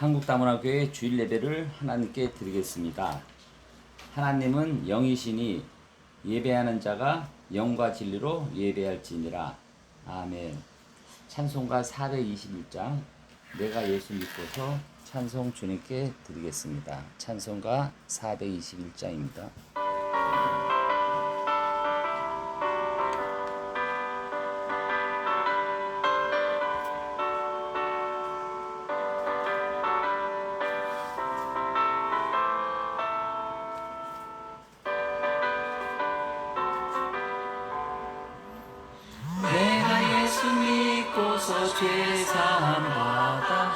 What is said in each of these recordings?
한국다문화교회 주일 예배를 하나님께 드리겠습니다. 하나님은 영이시니 예배하는 자가 영과 진리로 예배할지니라. 아멘. 찬송가 421장 내가 예수 믿고서 찬송 주님께 드리겠습니다. 찬송가 421장입니다. 죄사함 받아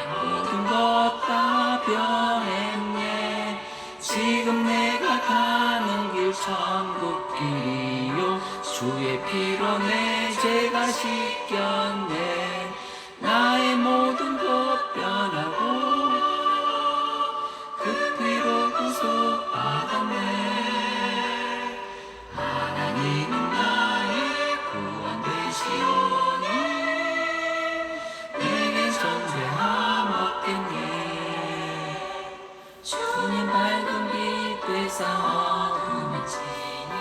모든 것 다 변했네. 지금 내가 가는 길 천국 길이요 주의 피로 내 죄가 씻겼네. 나의 모든 것 변하고 그 피로 구속 받았네. 하나님은 나의 구원 되시오니 주님 밝은 빛 되사 어둠을 지니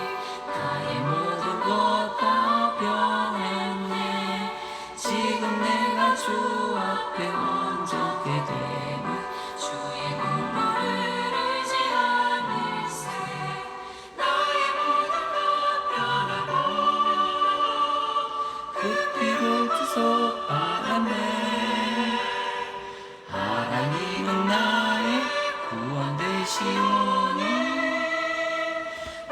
나의 모든 것 다 변했네. 지금 내가 주 앞에 온전케 되니 주의 눈물을 의지하니세. 나의 모든 것 변하고 그 피로 구속 받았네. 하나님은 나의 구원 되시오니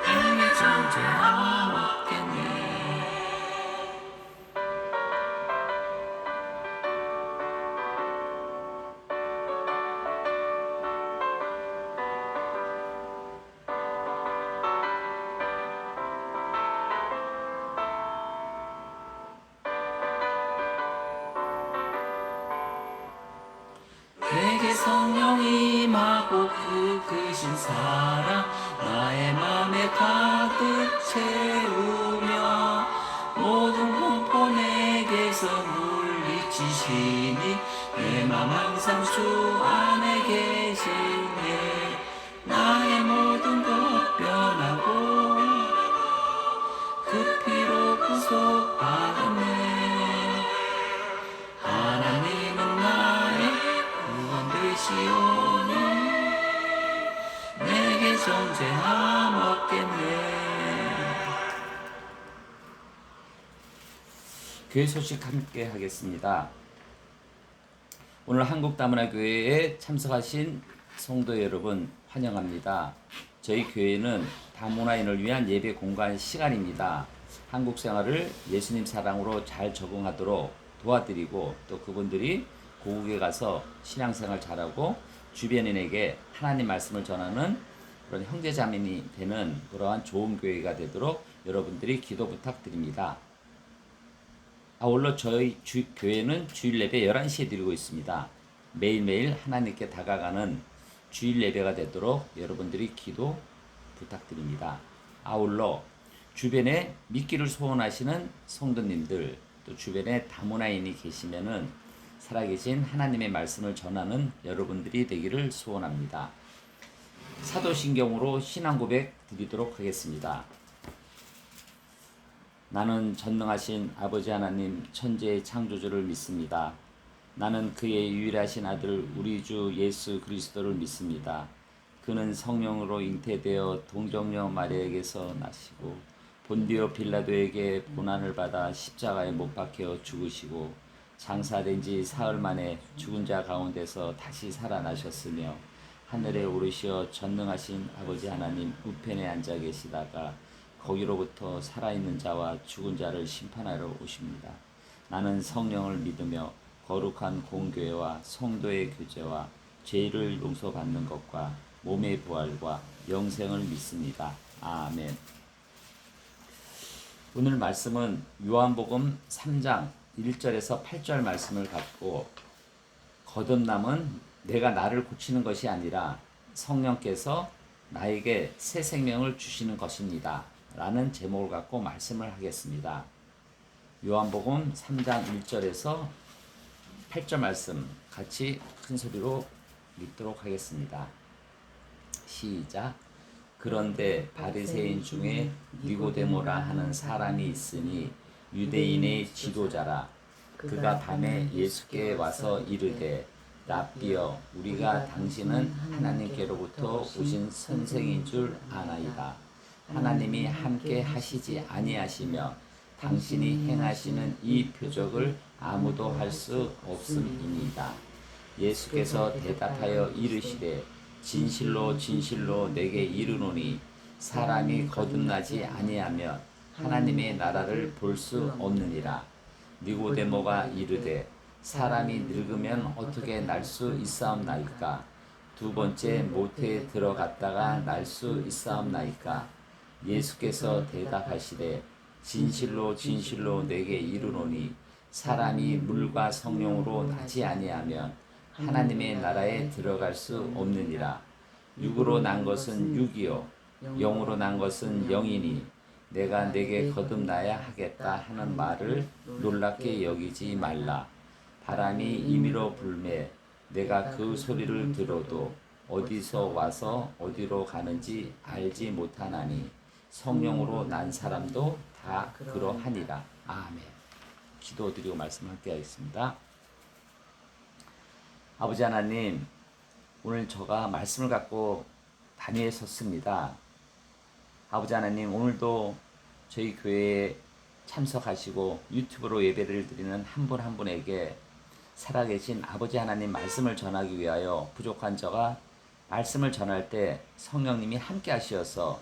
땅에 존재함 없겠네. 내게 성령이 임하고 그 크신 사랑 나의 맘에 가득 채우며 모든 공포 내게서 물리치시니 내 맘 항상 주 안에 계시네. 나의 모든 것 변하고 그 피로 구속 받았네. 하나님은 나의 되시오니 내게 존재함 없겠네. 교회 소식 함께 하겠습니다. 오늘 한국다문화교회에 참석하신 성도 여러분 환영합니다. 저희 교회는 다문화인을 위한 예배 공간 시간입니다. 한국 생활을 예수님 사랑으로 잘 적응하도록 도와드리고 또 그분들이 고국에 가서 신앙생활 잘하고 주변인에게 하나님 말씀을 전하는 그런 형제자매이 되는 그러한 좋은 교회가 되도록 여러분들이 기도 부탁드립니다. 아울러 저희 교회는 주일 예배 11시에 드리고 있습니다. 매일매일 하나님께 다가가는 주일 예배가 되도록 여러분들이 기도 부탁드립니다. 아울러 주변에 믿기를 소원하시는 성도님들 또 주변에 다문화인이 계시면은 살아계신 하나님의 말씀을 전하는 여러분들이 되기를 소원합니다. 사도신경으로 신앙 고백 드리도록 하겠습니다. 나는 전능하신 아버지 하나님 천지의 창조주를 믿습니다. 나는 그의 유일하신 아들 우리 주 예수 그리스도를 믿습니다. 그는 성령으로 잉태되어 동정녀 마리아에게서 나시고 본디오 빌라도에게 고난을 받아 십자가에 못 박혀 죽으시고 장사된 지 사흘 만에 죽은 자 가운데서 다시 살아나셨으며 하늘에 오르시어 전능하신 아버지 하나님 우편에 앉아 계시다가 거기로부터 살아있는 자와 죽은 자를 심판하러 오십니다. 나는 성령을 믿으며 거룩한 공교회와 성도의 교제와 죄를 용서받는 것과 몸의 부활과 영생을 믿습니다. 아멘. 오늘 말씀은 요한복음 3장 1절에서 8절 말씀을 갖고 거듭남은 내가 나를 고치는 것이 아니라 성령께서 나에게 새 생명을 주시는 것입니다. 라는 제목을 갖고 말씀을 하겠습니다. 요한복음 3장 1절에서 8절 말씀 같이 큰 소리로 읽도록 하겠습니다. 시작. 그런데 바리새인 중에 니고데모라 하는 사람이 있으니 유대인의 지도자라. 그가 밤에 예수께 와서 이르되 랍비여, 우리가 당신은 하나님께로부터 오신 선생인 줄 아나이다. 하나님이 함께 하시지 아니하시며 당신이 행하시는 이 표적을 아무도 할 수 없음이니이다. 예수께서 대답하여 이르시되 진실로 진실로 내게 이르노니 사람이 거듭나지 아니하면 하나님의 나라를 볼 수 없느니라. 니고데모가 이르되 사람이 늙으면 어떻게 날 수 있사옵나이까? 두 번째 모태에 들어갔다가 날 수 있사옵나이까? 예수께서 대답하시되 진실로 진실로 내게 이르노니 사람이 물과 성령으로 나지 아니하면 하나님의 나라에 들어갈 수 없느니라. 육으로 난 것은 육이요 영으로 난 것은 영이니 내가 내게 거듭나야 하겠다 하는 말을 놀랍게 여기지 말라. 바람이 임의로 불매 내가 그 소리를 들어도 어디서 와서 어디로 가는지 알지 못하나니 성령으로 난 사람도 다 그러하니라. 아멘. 기도드리고 말씀 함께 하겠습니다. 아버지 하나님, 오늘 저가 말씀을 갖고 단위에 섰습니다. 아버지 하나님, 오늘도 저희 교회에 참석하시고 유튜브로 예배를 드리는 한 분 한 분에게 살아계신 아버지 하나님 말씀을 전하기 위하여 부족한 저가 말씀을 전할 때 성령님이 함께 하시어서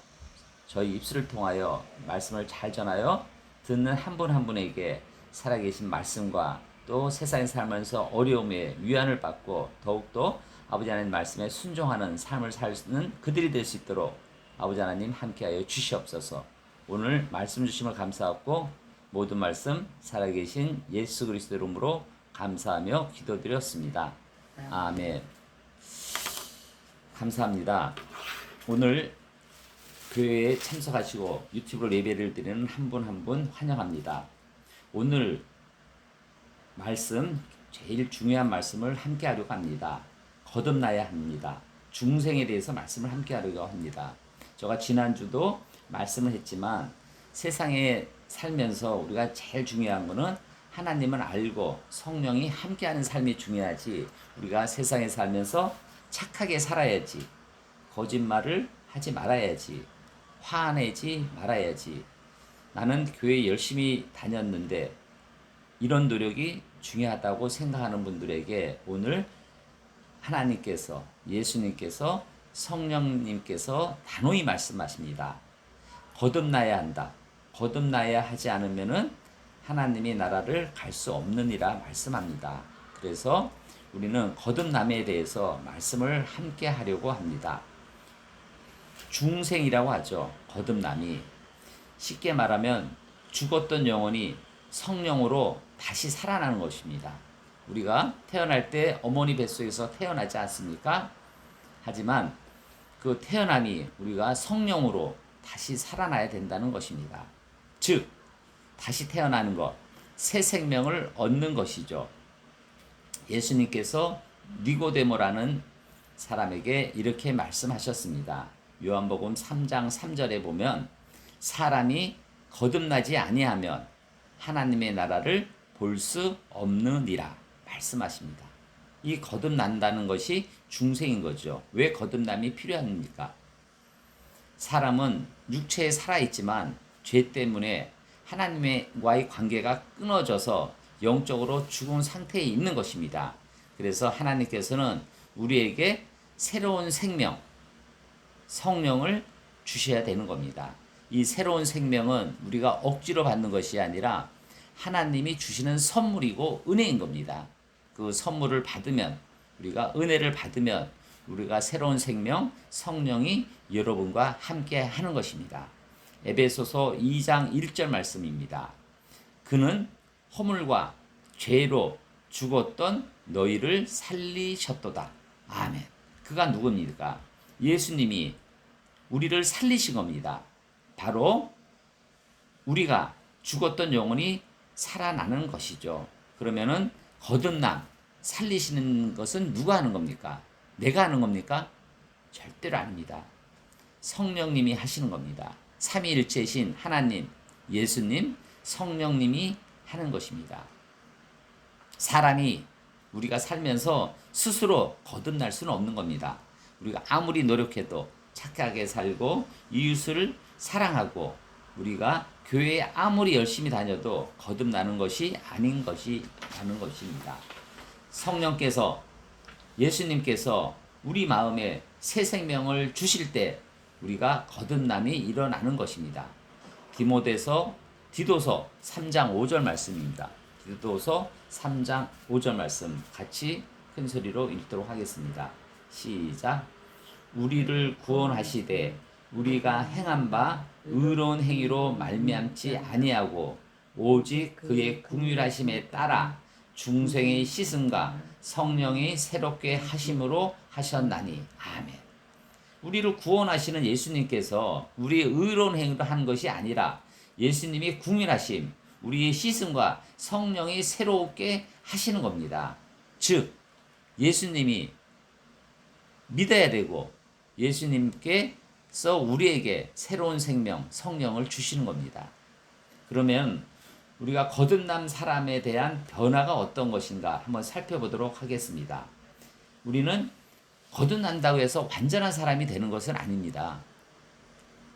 저희 입술을 통하여 말씀을 잘 전하여 듣는 한 분 한 분에게 살아계신 말씀과 또 세상에 살면서 어려움에 위안을 받고 더욱더 아버지 하나님 말씀에 순종하는 삶을 사는 그들이 될 수 있도록 아버지 하나님 함께하여 주시옵소서. 오늘 말씀 주심을 감사하고 모든 말씀 살아계신 예수 그리스도 이름으로 감사하며 기도드렸습니다. 아멘. 감사합니다. 오늘 교회에 참석하시고 유튜브로 예배를 드리는 한 분 한 분 환영합니다. 오늘 말씀, 제일 중요한 말씀을 함께 하려고 합니다. 거듭나야 합니다. 중생에 대해서 말씀을 함께 하려고 합니다. 제가 지난주도 말씀을 했지만 세상에 살면서 우리가 제일 중요한 거는 하나님을 알고 성령이 함께하는 삶이 중요하지, 우리가 세상에 살면서 착하게 살아야지, 거짓말을 하지 말아야지, 화내지 말아야지, 나는 교회 열심히 다녔는데 이런 노력이 중요하다고 생각하는 분들에게 오늘 하나님께서, 예수님께서, 성령님께서 단호히 말씀하십니다. 거듭나야 한다. 거듭나야 하지 않으면은 하나님의 나라를 갈 수 없느니라 말씀합니다. 그래서 우리는 거듭남에 대해서 말씀을 함께 하려고 합니다. 중생이라고 하죠. 거듭남이. 쉽게 말하면 죽었던 영혼이 성령으로 다시 살아나는 것입니다. 우리가 태어날 때 어머니 뱃속에서 태어나지 않습니까? 하지만 그 태어남이 우리가 성령으로 다시 살아나야 된다는 것입니다. 즉, 다시 태어나는 것, 새 생명을 얻는 것이죠. 예수님께서 니고데모라는 사람에게 이렇게 말씀하셨습니다. 요한복음 3장 3절에 보면 사람이 거듭나지 아니하면 하나님의 나라를 볼 수 없느니라 말씀하십니다. 이 거듭난다는 것이 중생인 거죠. 왜 거듭남이 필요합니까? 사람은 육체에 살아있지만 죄 때문에 하나님과의 관계가 끊어져서 영적으로 죽은 상태에 있는 것입니다. 그래서 하나님께서는 우리에게 새로운 생명, 성령을 주셔야 되는 겁니다. 이 새로운 생명은 우리가 억지로 받는 것이 아니라 하나님이 주시는 선물이고 은혜인 겁니다. 그 선물을 받으면, 우리가 은혜를 받으면 우리가 새로운 생명, 성령이 여러분과 함께 하는 것입니다. 에베소서 2장 1절 말씀입니다. 그는 허물과 죄로 죽었던 너희를 살리셨도다. 아멘. 그가 누굽니까? 예수님이 우리를 살리신 겁니다. 바로 우리가 죽었던 영혼이 살아나는 것이죠. 그러면은 거듭남, 살리시는 것은 누가 하는 겁니까? 내가 하는 겁니까? 절대로 아닙니다. 성령님이 하시는 겁니다. 삼위일체신 하나님, 예수님, 성령님이 하는 것입니다. 사람이 우리가 살면서 스스로 거듭날 수는 없는 겁니다. 우리가 아무리 노력해도 착하게 살고 이웃을 사랑하고 우리가 교회에 아무리 열심히 다녀도 거듭나는 것이 아닌 것입니다. 성령께서 예수님께서 우리 마음에 새 생명을 주실 때 우리가 거듭남이 일어나는 것입니다. 디도서 3장 5절 말씀입니다. 디도서 3장 5절 말씀 같이 큰 소리로 읽도록 하겠습니다. 시작. 우리를 구원하시되 우리가 행한 바 의로운 행위로 말미암지 아니하고 오직 그의 긍휼하심에 따라 중생의 씻음과 성령의 새롭게 하심으로 하셨나니. 아멘. 우리를 구원하시는 예수님께서 우리의 의로운 행위로 한 것이 아니라 예수님이 긍휼하심, 우리의 씻음과 성령이 새롭게 하시는 겁니다. 즉 예수님이 믿어야 되고 예수님께서 우리에게 새로운 생명, 성령을 주시는 겁니다. 그러면 우리가 거듭난 사람에 대한 변화가 어떤 것인가 한번 살펴보도록 하겠습니다. 우리는 거듭난다고 해서 완전한 사람이 되는 것은 아닙니다.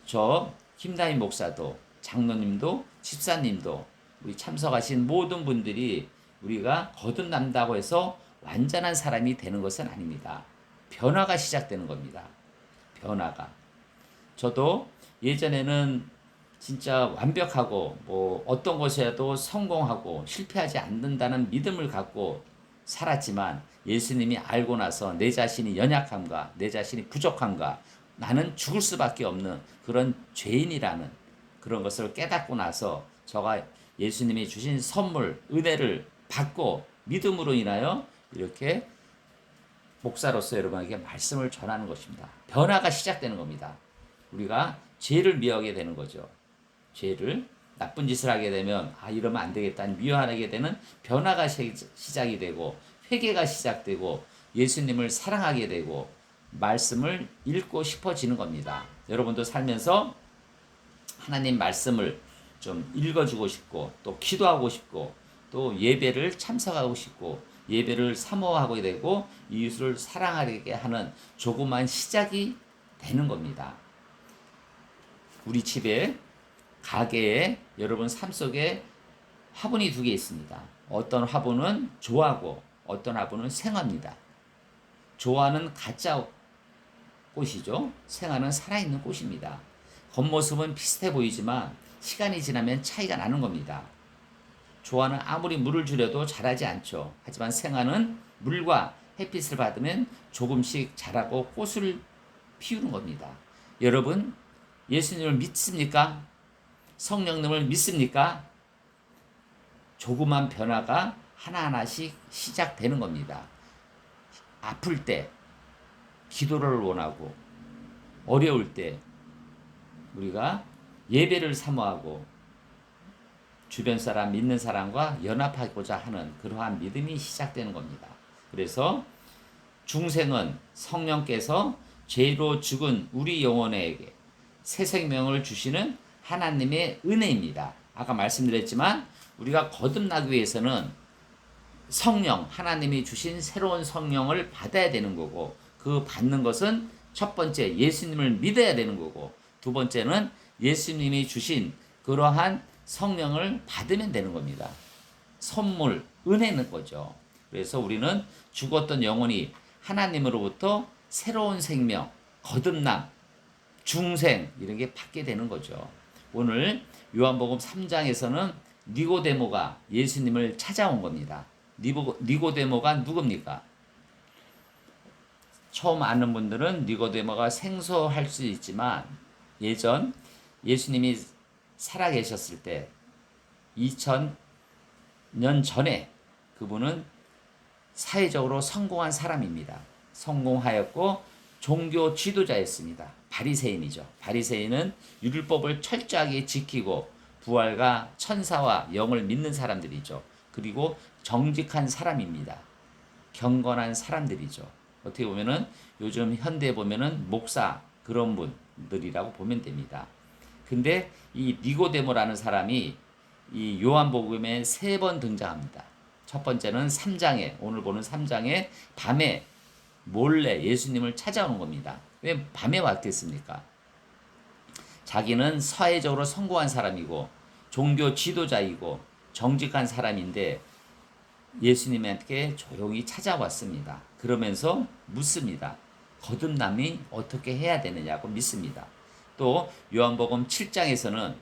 저 김다인 목사도 장로님도 집사님도 우리 참석하신 모든 분들이 우리가 거듭난다고 해서 완전한 사람이 되는 것은 아닙니다. 변화가 시작되는 겁니다. 변화가. 저도 예전에는 진짜 완벽하고 어떤 것에도 성공하고 실패하지 않는다는 믿음을 갖고 살았지만 예수님이 알고 나서 내 자신이 연약함과 내 자신이 부족함과 나는 죽을 수밖에 없는 그런 죄인이라는 그런 것을 깨닫고 나서 저가 예수님이 주신 선물, 은혜를 받고 믿음으로 인하여 이렇게 목사로서 여러분에게 말씀을 전하는 것입니다. 변화가 시작되는 겁니다. 우리가 죄를 미워하게 되는 거죠. 죄를 나쁜 짓을 하게 되면 이러면 안 되겠다 미워하게 되는 변화가 시작이 되고 회개가 시작되고 예수님을 사랑하게 되고 말씀을 읽고 싶어지는 겁니다. 여러분도 살면서 하나님 말씀을 좀 읽어주고 싶고 또 기도하고 싶고 또 예배를 참석하고 싶고 예배를 사모하게 되고 이웃을 사랑하게 하는 조그만 시작이 되는 겁니다. 우리 집에 가게에 여러분 삶 속에 화분이 2개 있습니다. 어떤 화분은 조화고 어떤 화분은 생화입니다. 조화는 가짜 꽃이죠. 생화는 살아있는 꽃입니다. 겉모습은 비슷해 보이지만 시간이 지나면 차이가 나는 겁니다. 조화는 아무리 물을 줄여도 자라지 않죠. 하지만 생화는 물과 햇빛을 받으면 조금씩 자라고 꽃을 피우는 겁니다. 여러분 예수님을 믿습니까? 성령님을 믿습니까? 조그만 변화가 하나하나씩 시작되는 겁니다. 아플 때 기도를 원하고 어려울 때 우리가 예배를 사모하고 주변 사람 믿는 사람과 연합하고자 하는 그러한 믿음이 시작되는 겁니다. 그래서 중생은 성령께서 죄로 죽은 우리 영혼에게 새 생명을 주시는 하나님의 은혜입니다. 아까 말씀드렸지만 우리가 거듭나기 위해서는 성령, 하나님이 주신 새로운 성령을 받아야 되는 거고 그 받는 것은 첫 번째 예수님을 믿어야 되는 거고 두 번째는 예수님이 주신 그러한 성령을 받으면 되는 겁니다. 선물, 은혜는 거죠. 그래서 우리는 죽었던 영혼이 하나님으로부터 새로운 생명, 거듭남, 중생 이런 게 받게 되는 거죠. 오늘 요한복음 3장에서는 니고데모가 예수님을 찾아온 겁니다. 니고데모가 누굽니까? 처음 아는 분들은 니고데모가 생소할 수 있지만 예전 예수님이 살아계셨을 때 2000년 전에 그분은 사회적으로 성공한 사람입니다. 성공하였고 종교 지도자였습니다. 바리새인이죠. 바리새인은 율법을 철저하게 지키고 부활과 천사와 영을 믿는 사람들이죠. 그리고 정직한 사람입니다. 경건한 사람들이죠. 어떻게 보면은 요즘 현대에 보면은 목사 그런 분들이라고 보면 됩니다. 근데 이 니고데모라는 사람이 이 요한복음에 3번 등장합니다. 첫 번째는 3장에, 오늘 보는 3장에 밤에 몰래 예수님을 찾아오는 겁니다. 왜 밤에 왔겠습니까? 자기는 사회적으로 성공한 사람이고 종교 지도자이고 정직한 사람인데 예수님한테 조용히 찾아왔습니다. 그러면서 묻습니다. 거듭남이 어떻게 해야 되느냐고 믿습니다. 또 요한복음 7장에서는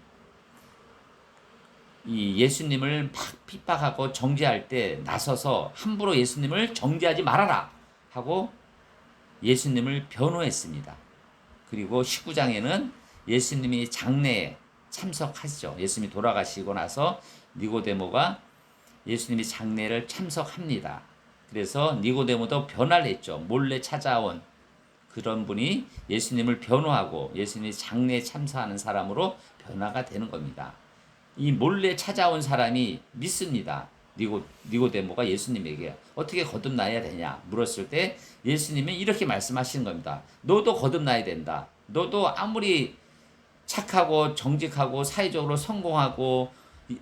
이 예수님을 막 핍박하고 정죄할 때 나서서 함부로 예수님을 정죄하지 말아라 하고 예수님을 변호했습니다. 그리고 19장에는 예수님이 장례에 참석하시죠. 예수님이 돌아가시고 나서 니고데모가 예수님이 장례를 참석합니다. 그래서 니고데모도 변화를 했죠. 몰래 찾아온 그런 분이 예수님을 변호하고 예수님이 장례에 참석하는 사람으로 변화가 되는 겁니다. 이 몰래 찾아온 사람이 믿습니다. 니고데모가 예수님에게 어떻게 거듭나야 되냐 물었을 때 예수님이 이렇게 말씀하시는 겁니다. 너도 거듭나야 된다. 너도 아무리 착하고 정직하고 사회적으로 성공하고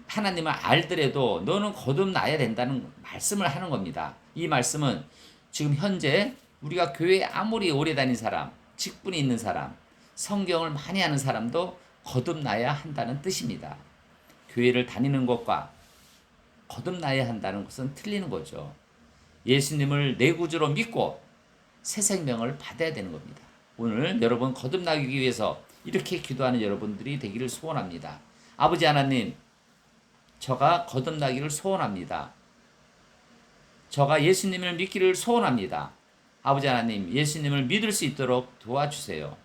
하나님을 알더라도 너는 거듭나야 된다는 말씀을 하는 겁니다. 이 말씀은 지금 현재 우리가 교회에 아무리 오래 다닌 사람, 직분이 있는 사람, 성경을 많이 하는 사람도 거듭나야 한다는 뜻입니다. 교회를 다니는 것과 거듭나야 한다는 것은 틀리는 거죠. 예수님을 내 구주로 믿고 새 생명을 받아야 되는 겁니다. 오늘 여러분 거듭나기 위해서 이렇게 기도하는 여러분들이 되기를 소원합니다. 아버지 하나님, 저가 거듭나기를 소원합니다. 저가 예수님을 믿기를 소원합니다. 아버지 하나님, 예수님을 믿을 수 있도록 도와주세요.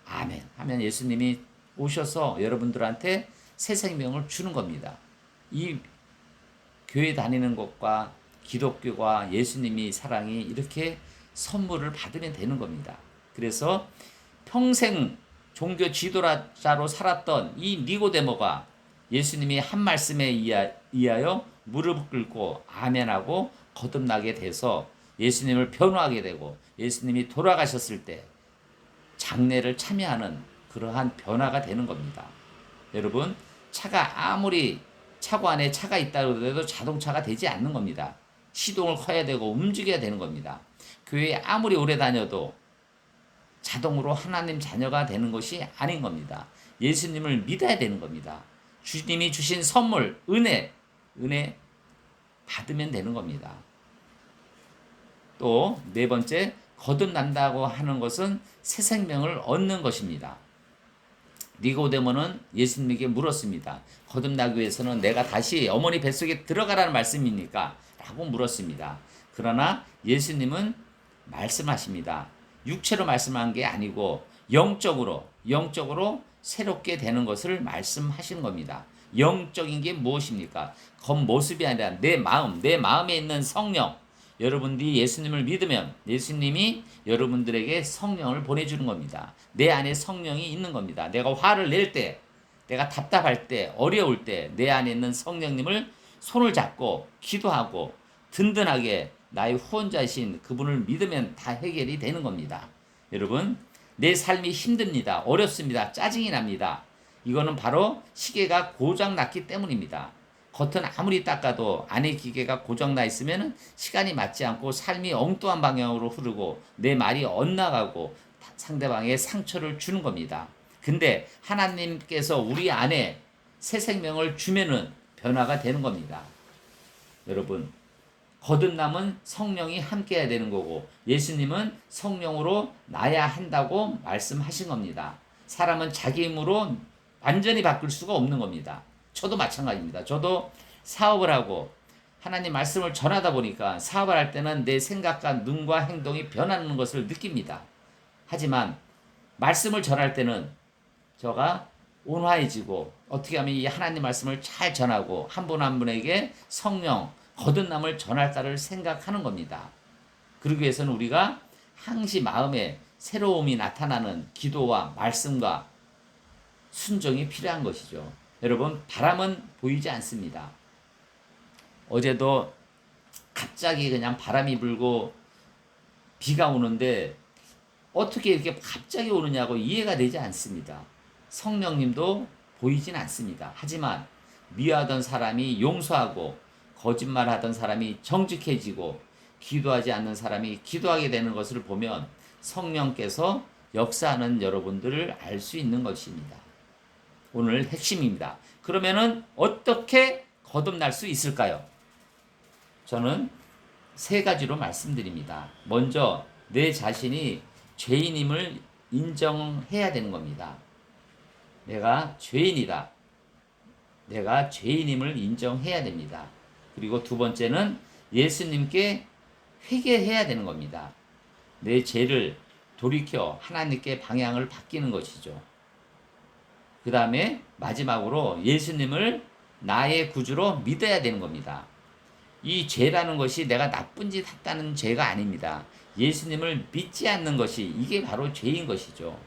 아멘 하면 예수님이 오셔서 여러분들한테 새 생명을 주는 겁니다. 이 교회 다니는 것과 기독교와 예수님이 사랑이 이렇게 선물을 받으면 되는 겁니다. 그래서 평생 종교 지도자로 살았던 이 니고데모가 예수님이 한 말씀에 의하여 무릎 꿇고 아멘하고 거듭나게 돼서 예수님을 변호하게 되고 예수님이 돌아가셨을 때 장례를 참여하는 그러한 변화가 되는 겁니다. 여러분, 차가 아무리 차고 안에 차가 있다고 해도 자동차가 되지 않는 겁니다. 시동을 커야 되고 움직여야 되는 겁니다. 교회에 아무리 오래 다녀도 자동으로 하나님 자녀가 되는 것이 아닌 겁니다. 예수님을 믿어야 되는 겁니다. 주님이 주신 선물, 은혜 받으면 되는 겁니다. 또 네 번째, 거듭난다고 하는 것은 새 생명을 얻는 것입니다. 니고데모는 예수님에게 물었습니다. 거듭나기 위해서는 내가 다시 어머니 뱃속에 들어가라는 말씀입니까? 라고 물었습니다. 그러나 예수님은 말씀하십니다. 육체로 말씀한 게 아니고 영적으로 새롭게 되는 것을 말씀하시는 겁니다. 영적인 게 무엇입니까? 겉모습이 아니라 내 마음에 있는 성령. 여러분들이 예수님을 믿으면 예수님이 여러분들에게 성령을 보내주는 겁니다. 내 안에 성령이 있는 겁니다. 내가 화를 낼 때, 내가 답답할 때, 어려울 때 내 안에 있는 성령님을 손을 잡고 기도하고 든든하게 나의 후원자이신 그분을 믿으면 다 해결이 되는 겁니다. 여러분, 내 삶이 힘듭니다. 어렵습니다. 짜증이 납니다. 이거는 바로 시계가 고장났기 때문입니다. 겉은 아무리 닦아도 안에 기계가 고장나 있으면 시간이 맞지 않고 삶이 엉뚱한 방향으로 흐르고 내 말이 엇나가고 상대방에 상처를 주는 겁니다. 근데 하나님께서 우리 안에 새 생명을 주면은 변화가 되는 겁니다. 여러분, 거듭남은 성령이 함께 해야 되는 거고 예수님은 성령으로 나야 한다고 말씀하신 겁니다. 사람은 자기 힘으로 완전히 바꿀 수가 없는 겁니다. 저도 마찬가지입니다. 저도 사업을 하고 하나님 말씀을 전하다 보니까 사업을 할 때는 내 생각과 눈과 행동이 변하는 것을 느낍니다. 하지만 말씀을 전할 때는 저가 온화해지고 어떻게 하면 이 하나님 말씀을 잘 전하고 한 분 한 분에게 성령, 거듭남을 전할까를 생각하는 겁니다. 그러기 위해서는 우리가 항시 마음에 새로움이 나타나는 기도와 말씀과 순종이 필요한 것이죠. 여러분, 바람은 보이지 않습니다. 어제도 갑자기 그냥 바람이 불고 비가 오는데 어떻게 이렇게 갑자기 오느냐고 이해가 되지 않습니다. 성령님도 보이진 않습니다. 하지만 미워하던 사람이 용서하고 거짓말하던 사람이 정직해지고 기도하지 않는 사람이 기도하게 되는 것을 보면 성령께서 역사하는 여러분들을 알 수 있는 것입니다. 오늘 핵심입니다. 그러면은 어떻게 거듭날 수 있을까요? 저는 세 가지로 말씀드립니다. 먼저 내 자신이 죄인임을 인정해야 되는 겁니다. 내가 죄인이다. 내가 죄인임을 인정해야 됩니다. 그리고 두 번째는 예수님께 회개해야 되는 겁니다. 내 죄를 돌이켜 하나님께 방향을 바뀌는 것이죠. 그 다음에 마지막으로 예수님을 나의 구주로 믿어야 되는 겁니다. 이 죄라는 것이 내가 나쁜 짓 했다는 죄가 아닙니다. 예수님을 믿지 않는 것이 이게 바로 죄인 것이죠.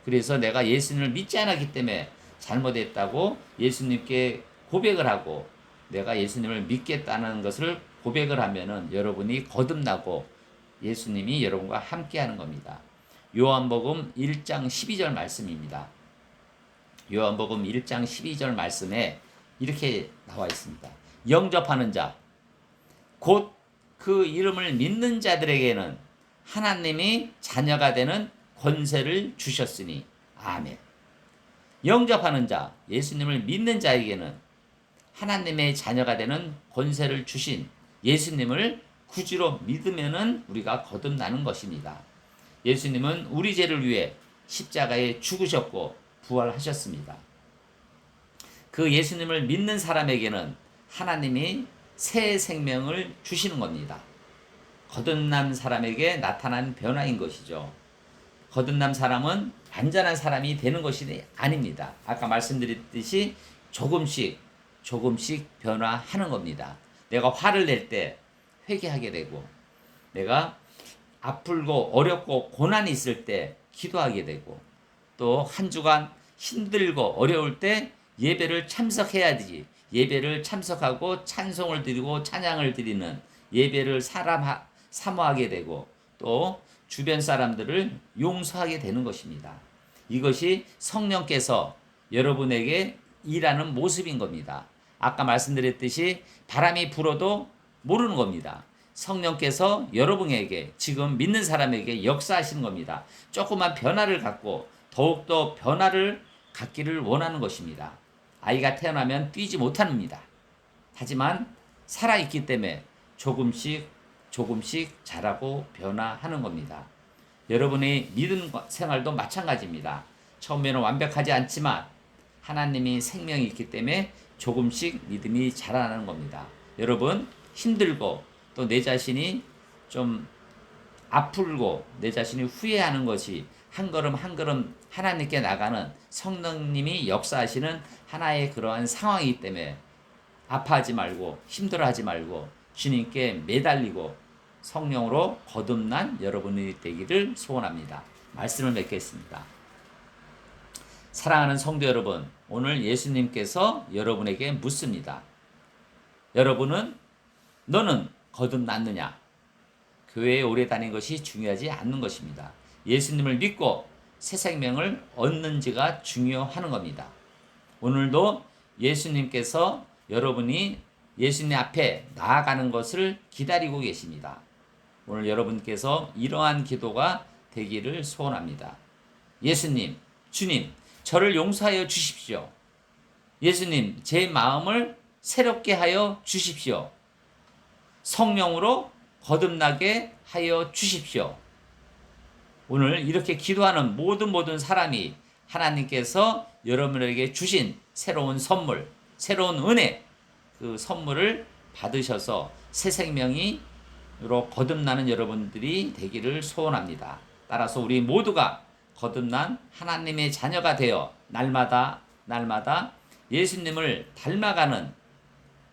그래서 내가 예수님을 믿지 않았기 때문에 잘못했다고 예수님께 고백을 하고 내가 예수님을 믿겠다는 것을 고백을 하면은 여러분이 거듭나고 예수님이 여러분과 함께하는 겁니다. 요한복음 1장 12절 말씀입니다. 요한복음 1장 12절 말씀에 이렇게 나와 있습니다. 영접하는 자, 곧 그 이름을 믿는 자들에게는 하나님이 자녀가 되는 권세를 주셨으니 아멘. 영접하는 자, 예수님을 믿는 자에게는 하나님의 자녀가 되는 권세를 주신 예수님을 구주로 믿으면은 우리가 거듭나는 것입니다. 예수님은 우리 죄를 위해 십자가에 죽으셨고 부활하셨습니다. 그 예수님을 믿는 사람에게는 하나님이 새 생명을 주시는 겁니다. 거듭난 사람에게 나타난 변화인 것이죠. 거듭난 사람은 완전한 사람이 되는 것이 아닙니다. 아까 말씀드렸듯이 조금씩 변화하는 겁니다. 내가 화를 낼 때 회개하게 되고, 내가 아프고 어렵고 고난이 있을 때 기도하게 되고, 또 한 주간 힘들고 어려울 때 예배를 참석해야지. 예배를 참석하고 찬송을 드리고 찬양을 드리는 예배를 사모하게 되고, 또 주변 사람들을 용서하게 되는 것입니다. 이것이 성령께서 여러분에게 일하는 모습인 겁니다. 아까 말씀드렸듯이 바람이 불어도 모르는 겁니다. 성령께서 여러분에게, 지금 믿는 사람에게 역사하시는 겁니다. 조그만 변화를 갖고 더욱더 변화를 갖기를 원하는 것입니다. 아이가 태어나면 뛰지 못합니다. 하지만 살아있기 때문에 조금씩 자라고 변화하는 겁니다. 여러분의 믿음 생활도 마찬가지입니다. 처음에는 완벽하지 않지만 하나님이 생명이 있기 때문에 조금씩 믿음이 자라나는 겁니다. 여러분, 힘들고 또 내 자신이 좀 아프고 내 자신이 후회하는 것이 한 걸음 한 걸음 하나님께 나가는 성령님이 역사하시는 하나의 그러한 상황이기 때문에 아파하지 말고 힘들어하지 말고 주님께 매달리고 성령으로 거듭난 여러분이 되기를 소원합니다. 말씀을 맺겠습니다. 사랑하는 성도 여러분, 오늘 예수님께서 여러분에게 묻습니다. 너는 거듭났느냐? 교회에 오래 다닌 것이 중요하지 않는 것입니다. 예수님을 믿고 새 생명을 얻는지가 중요하는 겁니다. 오늘도 예수님께서 여러분이 예수님 앞에 나아가는 것을 기다리고 계십니다. 오늘 여러분께서 이러한 기도가 되기를 소원합니다. 예수님, 주님, 저를 용서하여 주십시오. 예수님, 제 마음을 새롭게 하여 주십시오. 성령으로 거듭나게 하여 주십시오. 오늘 이렇게 기도하는 모든 사람이 하나님께서 여러분에게 주신 새로운 선물, 새로운 은혜, 그 선물을 받으셔서 새 생명으로 거듭나는 여러분들이 되기를 소원합니다. 따라서 우리 모두가 거듭난 하나님의 자녀가 되어 날마다 예수님을 닮아가는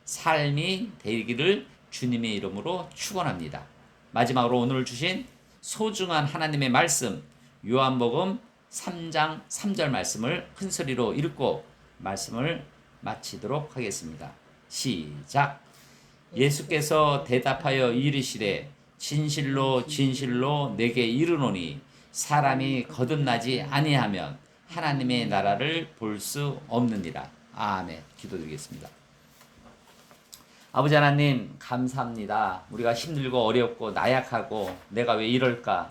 삶이 되기를 주님의 이름으로 축원합니다. 마지막으로 오늘 주신 소중한 하나님의 말씀, 요한복음 3장 3절 말씀을 큰 소리로 읽고 말씀을 마치도록 하겠습니다. 시작. 예수께서 대답하여 이르시되 진실로 진실로 내게 이르노니 사람이 거듭나지 아니하면 하나님의 나라를 볼 수 없느니라. 아멘. 기도드리겠습니다. 아버지 하나님 감사합니다. 우리가 힘들고 어렵고 나약하고 내가 왜 이럴까?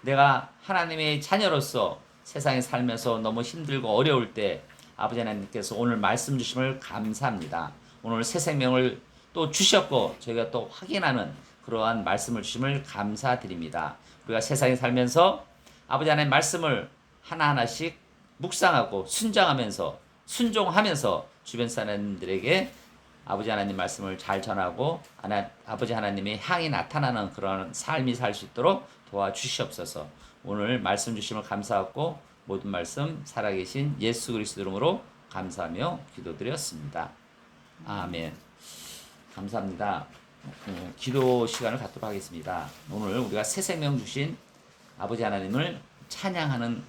내가 하나님의 자녀로서 세상에 살면서 너무 힘들고 어려울 때 아버지 하나님께서 오늘 말씀 주심을 감사합니다. 오늘 새 생명을 또 주셨고 저희가 또 확인하는 그러한 말씀을 주심을 감사드립니다. 우리가 세상에 살면서 아버지 하나님의 말씀을 하나하나씩 묵상하고 순종하면서 주변 사람들에게 아버지 하나님 말씀을 잘 전하고 아버지 하나님의 향이 나타나는 그런 삶이 살 수 있도록 도와주시옵소서. 오늘 말씀 주심을 감사하고 모든 말씀 살아계신 예수 그리스도 이름으로 감사하며 기도드렸습니다. 아멘. 감사합니다. 기도 시간을 갖도록 하겠습니다. 오늘 우리가 새 생명 주신 아버지 하나님을 찬양하는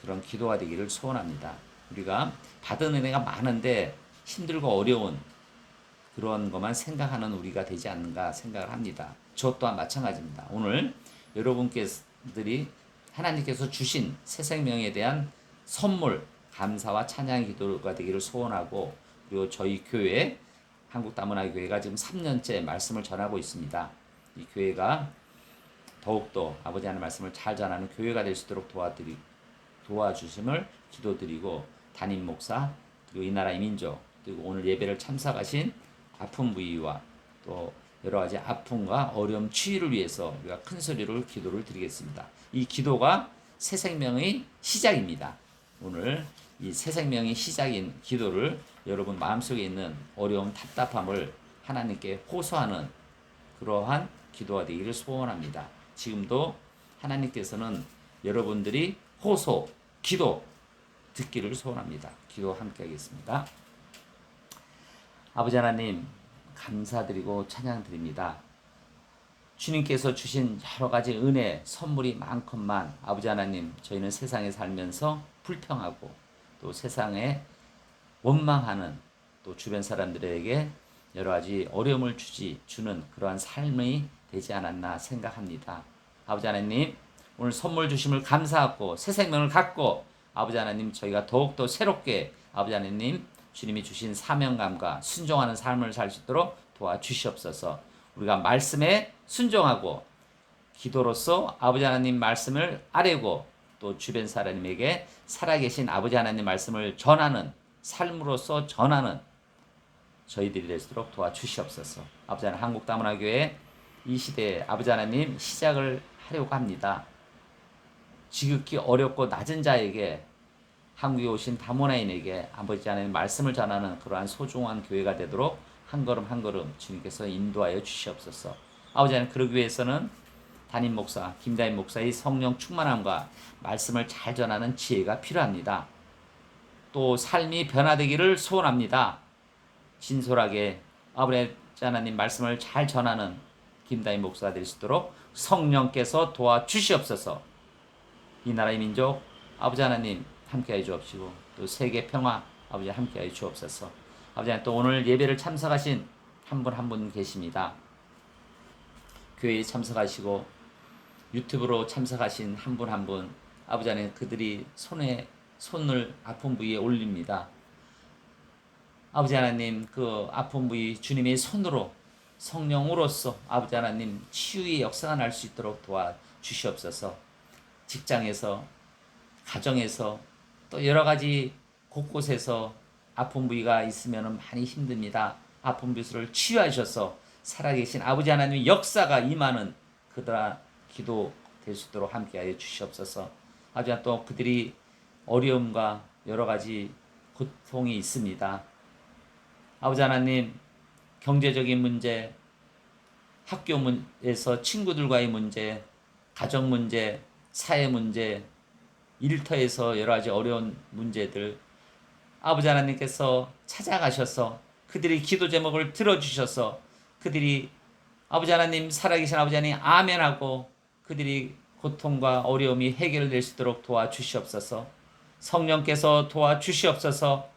그런 기도가 되기를 소원합니다. 우리가 받은 은혜가 많은데 힘들고 어려운 그런 것만 생각하는 우리가 되지 않는가 생각을 합니다. 저 또한 마찬가지입니다. 오늘 여러분들이 하나님께서 주신 새 생명에 대한 선물, 감사와 찬양 기도가 되기를 소원하고 그리고 저희 교회 한국다문화교회가 지금 3년째 말씀을 전하고 있습니다. 이 교회가 더욱더 아버지 하나님 말씀을 잘 전하는 교회가 될 수 있도록 도와주심을 기도드리고 담임 목사 그리고 이 나라의 민족 그리고 오늘 예배를 참석하신 아픈 부위와 또 여러 가지 아픔과 어려움 치유를 위해서 우리가 큰 소리로 기도를 드리겠습니다. 이 기도가 새 생명의 시작입니다. 오늘 이 새 생명의 시작인 기도를 여러분 마음속에 있는 어려움, 답답함을 하나님께 호소하는 그러한 기도가 되기를 소원합니다. 지금도 하나님께서는 여러분들이 호소, 기도 듣기를 소원합니다. 기도 함께 하겠습니다. 아버지 하나님 감사드리고 찬양드립니다. 주님께서 주신 여러 가지 은혜, 선물이 많건만 아버지 하나님 저희는 세상에 살면서 불평하고 또 세상에 원망하는 또 주변 사람들에게 여러 가지 어려움을 주는 그러한 삶이 되지 않았나 생각합니다. 아버지 하나님 오늘 선물 주심을 감사하고 새 생명을 갖고 아버지 하나님 저희가 더욱더 새롭게 아버지 하나님 주님이 주신 사명감과 순종하는 삶을 살 수 있도록 도와주시옵소서. 우리가 말씀에 순종하고 기도로서 아버지 하나님 말씀을 아뢰고 또 주변 사람에게 살아계신 아버지 하나님 말씀을 전하는 삶으로서 전하는 저희들이 될 수 있도록 도와주시옵소서. 아버지 하나님 한국다문화교회 이 시대에 아버지 하나님 시작을 하려고 합니다. 지극히 어렵고 낮은 자에게 한국에 오신 다문화인에게 아버지 하나님 말씀을 전하는 그러한 소중한 교회가 되도록 한 걸음 한 걸음 주님께서 인도하여 주시옵소서. 아버지 하나님 그러기 위해서는 담임 목사 김다임 목사의 성령 충만함과 말씀을 잘 전하는 지혜가 필요합니다. 또 삶이 변화되기를 소원합니다. 진솔하게 아버지 하나님 말씀을 잘 전하는 김다임 목사가 될 수 있도록 성령께서 도와주시옵소서. 이 나라의 민족 아버지 하나님 함께하여 주옵시고 또 세계 평화 아버지 함께하여 주옵소서. 아버지 하나님 또 오늘 예배를 참석하신 한 분 한 분 계십니다. 교회에 참석하시고 유튜브로 참석하신 한 분 한 분 아버지 하나님 그들이 손을 아픈 부위에 올립니다. 아버지 하나님 그 아픈 부위 주님의 손으로 성령으로서 아버지 하나님 치유의 역사가 날 수 있도록 도와주시옵소서. 직장에서 가정에서 또 여러 가지 곳곳에서 아픈 부위가 있으면 많이 힘듭니다. 아픈 부위를 치유하셔서 살아계신 아버지 하나님의 역사가 임하는 그들아 기도 될 수 있도록 함께하여 주시옵소서. 아버지 하나님 또 그들이 어려움과 여러 가지 고통이 있습니다. 아버지 하나님 경제적인 문제, 학교에서 친구들과의 문제, 가정 문제, 사회 문제, 일터에서 여러 가지 어려운 문제들 아버지 하나님께서 찾아가셔서 그들이 기도 제목을 들어주셔서 그들이 아버지 하나님 살아계신 아버지 하나님 아멘하고 그들이 고통과 어려움이 해결될 수 있도록 도와주시옵소서. 성령께서 도와주시옵소서.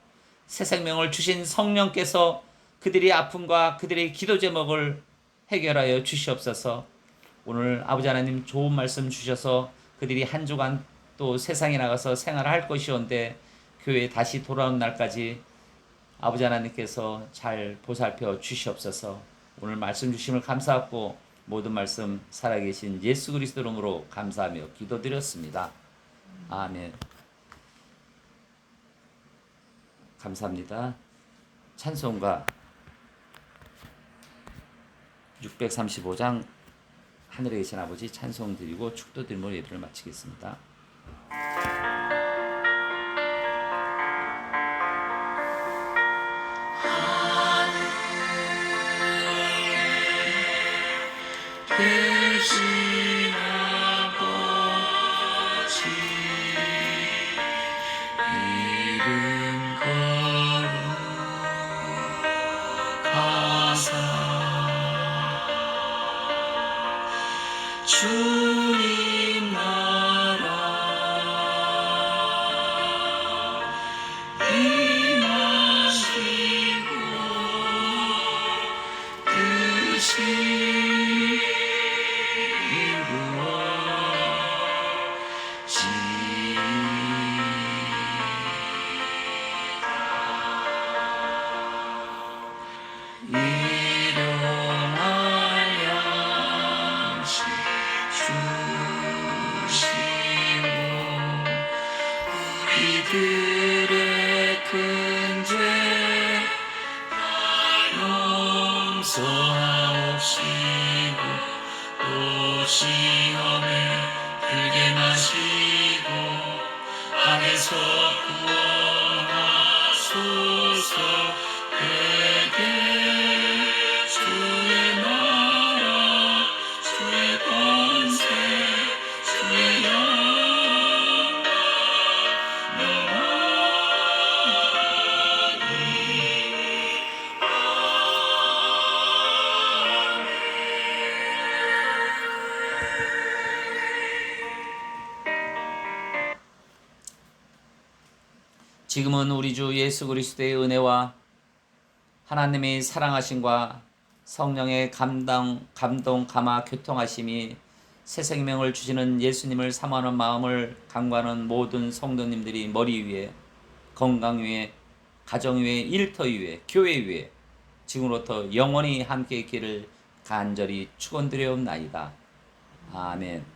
새 생명을 주신 성령께서 그들의 아픔과 그들의 기도 제목을 해결하여 주시옵소서. 오늘 아버지 하나님 좋은 말씀 주셔서 그들이 한 주간 또 세상에 나가서 생활할 것이온데 교회에 다시 돌아온 날까지 아버지 하나님께서 잘 보살펴 주시옵소서. 오늘 말씀 주심을 감사하고 모든 말씀 살아계신 예수 그리스도 이름으로 감사하며 기도드렸습니다. 아멘. 감사합니다. 찬송가 635장 하늘에 계신 아버지 찬송 드리고 축도 드리며 예배를 마치겠습니다. 대신 아버지 이름 거룩하사 주님 나라 임하시고 뜻이 우리들의 큰 죄 용서하옵시고 또 시험에 들게 마시고 악에서 구원하소서. 되게 주의 나라 주의 권세 주의 지금은 우리 주 예수 그리스도의 은혜와 하나님의 사랑하심과 성령의 감동, 감화, 교통하심이 새 생명을 주시는 예수님을 사모하는 마음을 간구하는 모든 성도님들이 머리 위에, 건강 위에, 가정 위에, 일터 위에, 교회 위에 지금부터 영원히 함께 있기를 간절히 축원드려옵나이다. 아멘.